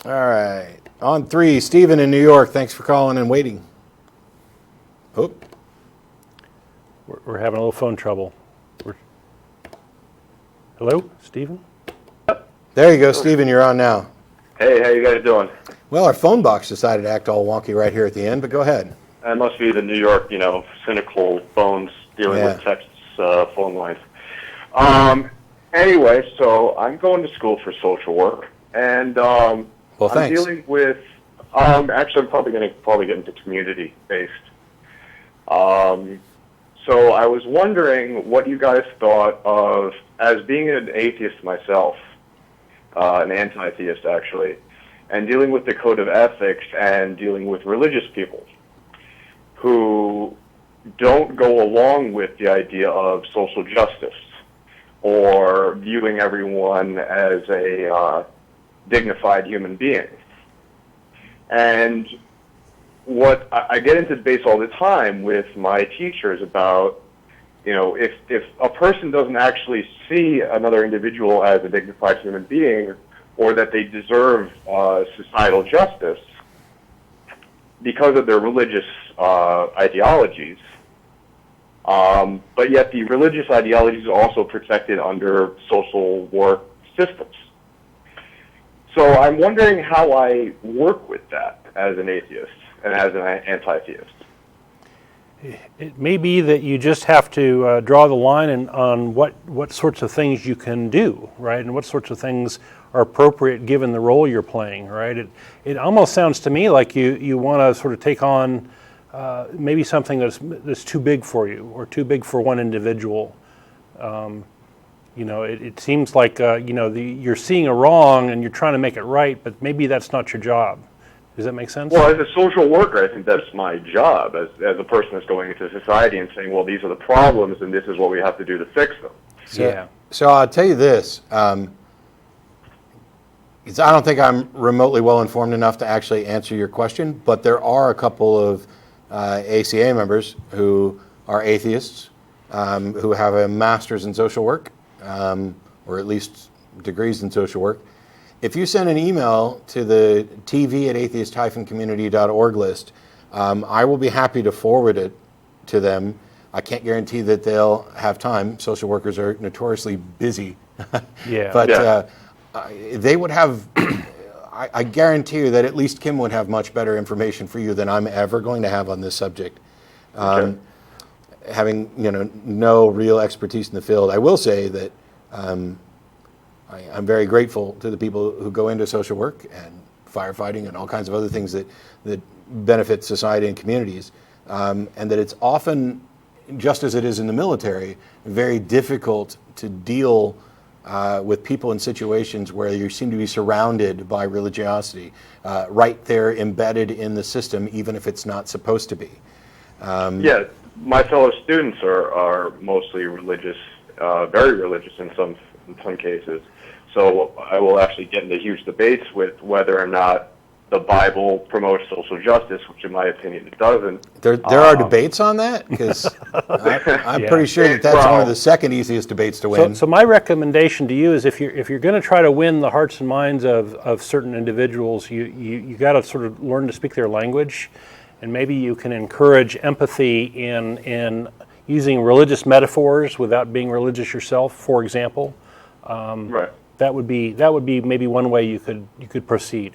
All right. On 3, Stephen in New York. Thanks for calling and waiting. Oh. We're having a little phone trouble. Hello, Stephen? There you go, Stephen. You're on now. Hey, how you guys doing? Well, our phone box decided to act all wonky right here at the end, but go ahead. That must be the New York, cynical phones dealing with Texas phone lines. Anyway, so I'm going to school for social work, and well, thanks. I'm dealing with. Actually, I'm probably going to get into community-based. So I was wondering what you guys thought of, as being an atheist myself, an anti-theist actually, and dealing with the code of ethics and dealing with religious people who don't go along with the idea of social justice or viewing everyone as a dignified human being. And what I get into debates all the time with my teachers about, if a person doesn't actually see another individual as a dignified human being or that they deserve societal justice because of their religious ideologies, but yet the religious ideologies are also protected under social work systems. So I'm wondering how I work with that as an atheist and as an anti-theist. It may be that you just have to draw the line on what sorts of things you can do, right, and what sorts of things are appropriate given the role you're playing, right? It almost sounds to me like you want to sort of take on maybe something that's too big for you or too big for one individual. It seems like you're seeing a wrong and you're trying to make it right, but maybe that's not your job. Does that make sense? Well, as a social worker, I think that's my job as a person that's going into society and saying, well, these are the problems and this is what we have to do to fix them. So I'll tell you this. I don't think I'm remotely well informed enough to actually answer your question, but there are a couple of ACA members who are atheists who have a master's in social work, or at least degrees in social work. If you send an email to the tv@atheist-community.org list, I will be happy to forward it to them. I can't guarantee that they'll have time. Social workers are notoriously busy. But they would have, I guarantee you that at least Kim would have much better information for you than I'm ever going to have on this subject. Having no real expertise in the field, I will say that I'm very grateful to the people who go into social work and firefighting and all kinds of other things that benefit society and communities, and that it's often, just as it is in the military, very difficult to deal with people in situations where you seem to be surrounded by religiosity, right there embedded in the system, even if it's not supposed to be. My fellow students are mostly religious, very religious in some cases. So I will actually get into huge debates with whether or not the Bible promotes social justice, which in my opinion it doesn't. There are debates on that? Because I'm pretty sure that's one of the second easiest debates to win. So my recommendation to you is if you're going to try to win the hearts and minds of certain individuals, you got to sort of learn to speak their language, and maybe you can encourage empathy in using religious metaphors without being religious yourself, for example. Right. That would be maybe one way you could proceed.